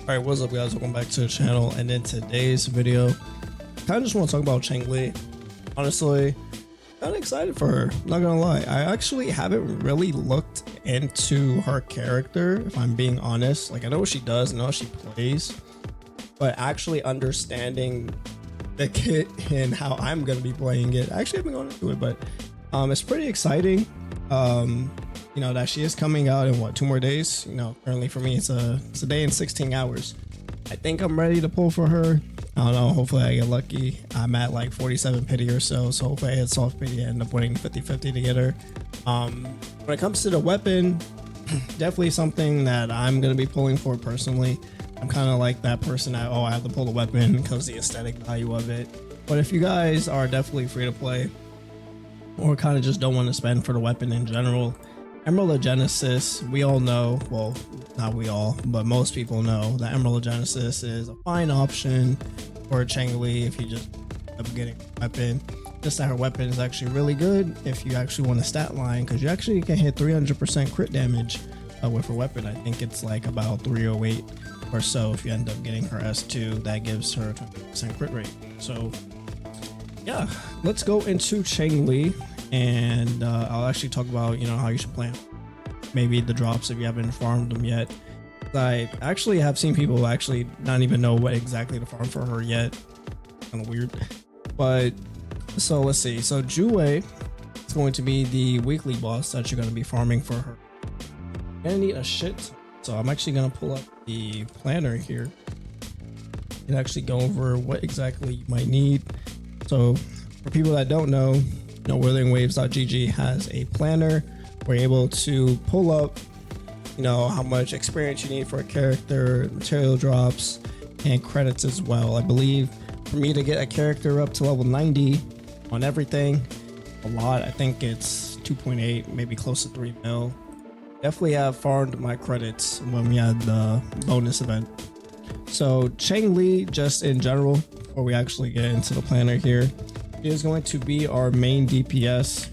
Alright, what's up guys, welcome back to the channel. And in today's video, kind of just want to talk about Changli. Honestly, kind of excited for her, not gonna lie. I actually haven't really looked into her character, if I'm being honest. Like, I know what she does, I know how she plays, but actually understanding the kit and how I'm gonna be playing it, I actually haven't gone into it, but it's pretty exciting. You know, that she is coming out in what, 2 more days. You know, currently for me it's a day and 16 hours. I think I'm ready to pull for her. I don't know, hopefully I get lucky. I'm at like 47 pity or so hopefully I hit soft pity and end up winning 50-50 to get her. When it comes to the weapon, definitely something that I'm gonna be pulling for personally. I'm kind of like that person that, oh, I have to pull the weapon because the aesthetic value of it. But if you guys are definitely free to play or kind of just don't want to spend for the weapon in general, Emerald of Genesis, we all know, well, not we all, but most people know that Emerald of Genesis is a fine option for Changli if you just end up getting a weapon. Just that her weapon is actually really good if you actually want a stat line, because you actually can hit 300% crit damage with her weapon. I think it's like about 308 or so if you end up getting her S2, that gives her 20% crit rate. So yeah, let's go into Changli. And I'll actually talk about, you know, how you should plan maybe the drops if you haven't farmed them yet. I actually have seen people actually not even know what exactly to farm for her yet. Kind of weird, but so let's see. So Jue is going to be the weekly boss that you're going to be farming for her. You're gonna need a shit, so I'm actually going to pull up the planner here and actually go over what exactly you might need. So for people that don't know, WutheringWaves.gg has a planner. We're able to pull up, you know, how much experience you need for a character, material drops, and credits as well. I believe for me to get a character up to level 90 on everything, a lot. I think it's 2.8, maybe close to 3 mil. Definitely have farmed my credits when we had the bonus event. So Changli, just in general, before we actually get into the planner here, is going to be our main DPS.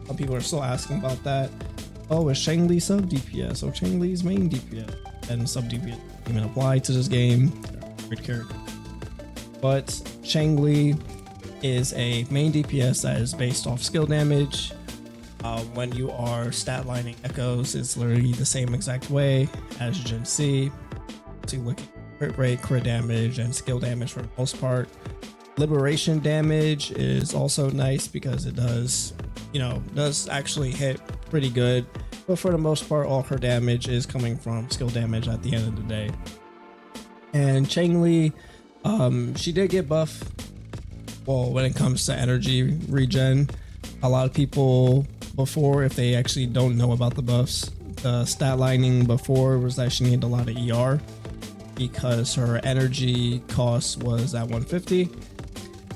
Some people are still asking about that. Oh, is Changli sub DPS? Oh, Changli's main DPS and sub DPS even apply to this game. Great character. But Changli is a main DPS that is based off skill damage. When you are stat lining echoes, it's literally the same exact way as Gen C. So you look at crit rate, crit damage, and skill damage for the most part. Liberation damage is also nice because it does, you know, does actually hit pretty good, but for the most part all her damage is coming from skill damage at the end of the day. And Changli, she did get buff, well, when it comes to energy regen. A lot of people before, if they actually don't know about the buffs, the stat lining before was that she needed a lot of ER because her energy cost was at 150.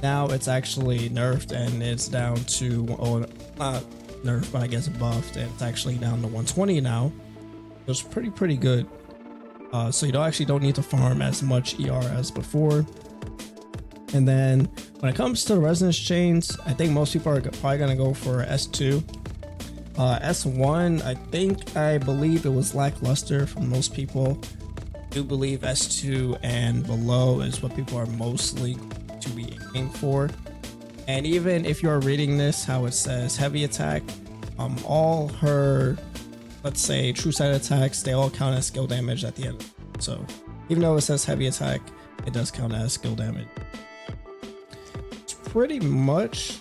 Now it's actually nerfed and it's down to, oh, not nerfed, but I guess buffed, and it's actually down to 120 now. It's pretty good. So you don't need to farm as much ER as before. And then when it comes to the resonance chains, I think most people are probably gonna go for S2. S1, I believe it was lackluster for most people. I do believe S2 and below is what people are mostly to be aiming for. And even if you're reading this how it says heavy attack, all her, let's say, true sight attacks, they all count as skill damage at the end. So even though it says heavy attack, it does count as skill damage. It's pretty much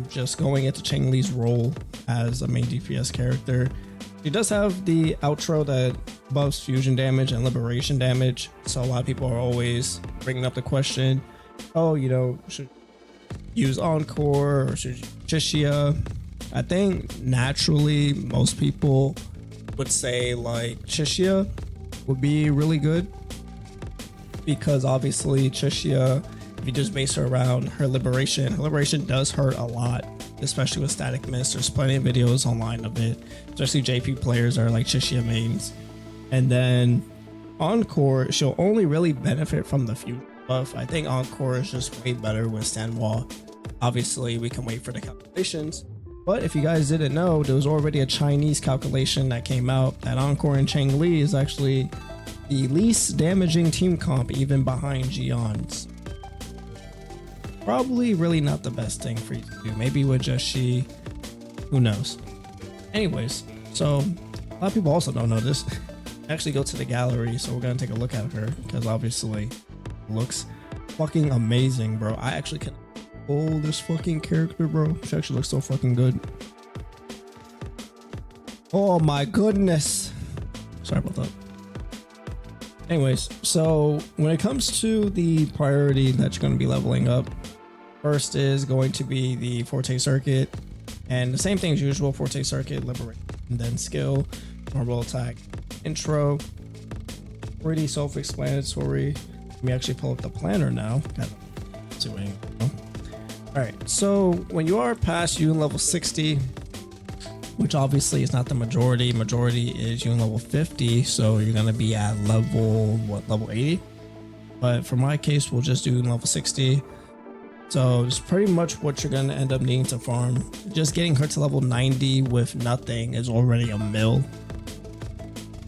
just going into Changli's role as a main DPS character. She does have the outro that buffs fusion damage and liberation damage, so a lot of people are always bringing up the question, oh, you know, should use Encore or should Chishia? I think naturally most people would say like Chishia would be really good, because obviously Chishia, if you just base her around her liberation does hurt a lot, especially with static miss. There's plenty of videos online of it, especially JP players are like Chishia mains. And then Encore, she'll only really benefit from the fusion buff. I think Encore is just way better with Stanwall. Obviously we can wait for the calculations, but if you guys didn't know, there was already a Chinese calculation that came out that Encore and Changli is actually the least damaging team comp, even behind Gion's. Probably really not the best thing for you to do. Maybe with just she, who knows. Anyways, so a lot of people also don't know this. Actually go to the gallery, so we're gonna take a look at her because obviously looks fucking amazing, bro. I actually can pull this fucking character, bro. She actually looks so fucking good. Oh my goodness. Sorry about that. Anyways, so when it comes to the priority that you're going to be leveling up, first is going to be the Forte Circuit, and the same thing as usual: Forte Circuit, Liberation, and then skill, normal attack, intro. Pretty self-explanatory. Let me actually pull up the planner now. Alright, so when you are past Yun level 60, which obviously is not the majority is Yun level 50, so you're gonna be at level level 80, but for my case we'll just do level 60. So it's pretty much what you're gonna end up needing to farm. Just getting her to level 90 with nothing is already a mill.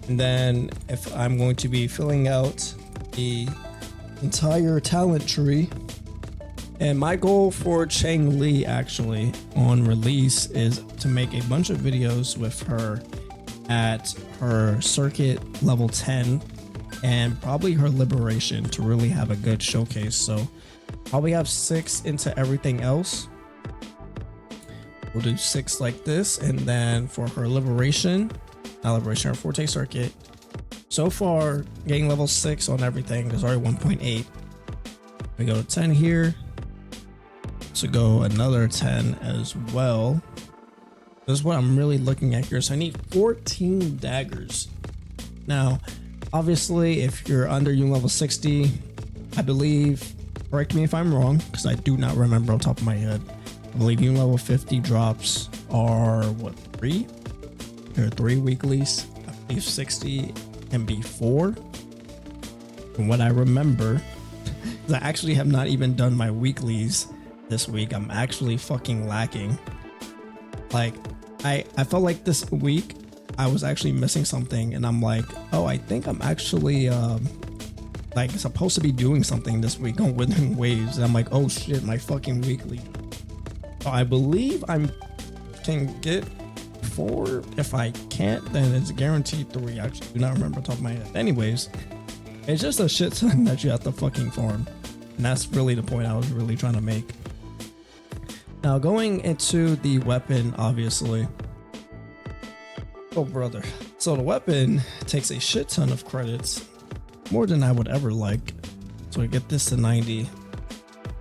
And then if I'm going to be filling out the entire talent tree, and my goal for Changli actually on release is to make a bunch of videos with her at her circuit level 10 and probably her liberation to really have a good showcase. So probably have 6 into everything else. We'll do 6 like this, and then for her liberation, not liberation, her Forte Circuit, so far getting level 6 on everything. There's already 1.8. We go to 10 here. To go another 10 as well. This is what I'm really looking at here. So I need 14 daggers. Now, obviously, if you're under Yun level 60, I believe, correct me if I'm wrong, because I do not remember on top of my head. I believe Yun level 50 drops are what, 3? There are 3 weeklies. I believe 60 can be 4. From what I remember, because I actually have not even done my weeklies this week. I'm actually fucking lacking. Like I felt like this week I was actually missing something, and I'm like, oh, I think I'm actually like supposed to be doing something this week on Wuthering Waves, and I'm like, oh shit, my fucking weekly. So I believe I can get 4. If I can't, then it's guaranteed 3. I actually do not remember off the top of my head. Anyways, it's just a shit ton that you have to fucking farm, and that's really the point I was really trying to make. Now going into the weapon, obviously. Oh brother. So the weapon takes a shit ton of credits, more than I would ever like. So I get this to 90.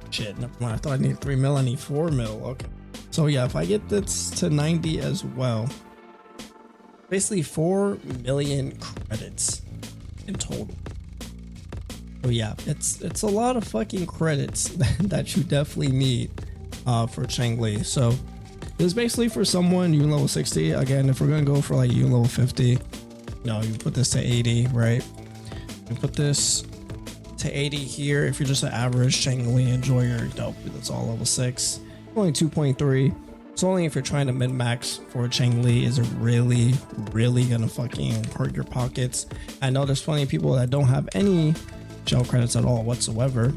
Shit, never mind. I thought I needed 3 mil. I need 4 mil. Okay. So yeah, if I get this to 90 as well, basically 4 million credits in total. So yeah, it's a lot of fucking credits that you definitely need for Changli. So this is basically for someone Yun level 60. Again, if we're gonna go for like Yun level 50, no, you put this to 80, right? You put this to 80 here. If you're just an average Changli enjoyer, dope, that's all level 6. Only 2.3. So only if you're trying to min-max for Changli is it really gonna fucking hurt your pockets. I know there's plenty of people that don't have any shell credits at all whatsoever,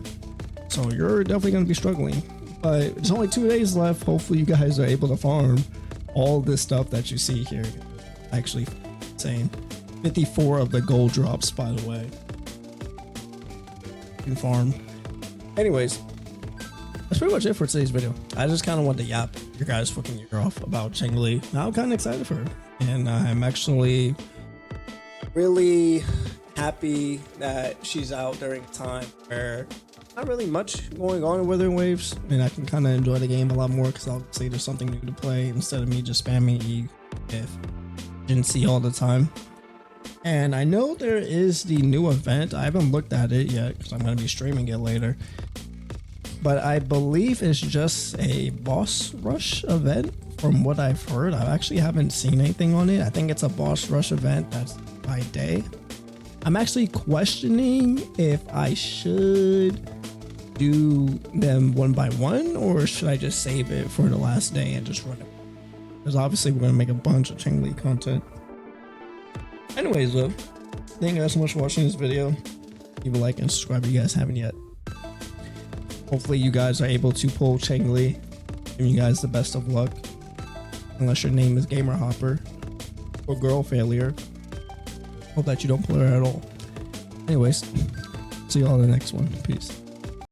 so you're definitely gonna be struggling. But it's only 2 days left. Hopefully you guys are able to farm all this stuff that you see here. Actually insane. 54 of the gold drops, by the way. You can farm. Anyways, that's pretty much it for today's video. I just kind of wanted to yap your guys' fucking ear off about Changli. I'm kind of excited for her, and I'm actually really happy that she's out during a time where not really much going on in Wuthering Waves, and I can kind of enjoy the game a lot more because obviously there's something new to play instead of me just spamming E if didn't see all the time. And I know there is the new event. I haven't looked at it yet because I'm going to be streaming it later, but I believe it's just a boss rush event from what I've heard. I actually haven't seen anything on it. I think it's a boss rush event that's by day. I'm actually questioning if I should do them one by one, or should I just save it for the last day and just run it? Because obviously we're going to make a bunch of Changli content. Anyways though, Thank you guys so much for watching this video. Leave a like and subscribe if you guys haven't yet. Hopefully you guys are able to pull Changli. Giving you guys the best of luck. Unless your name is Gamer Hopper or Girl Failure. Hope that you don't pull her at all. Anyways, see you all in the next one. Peace.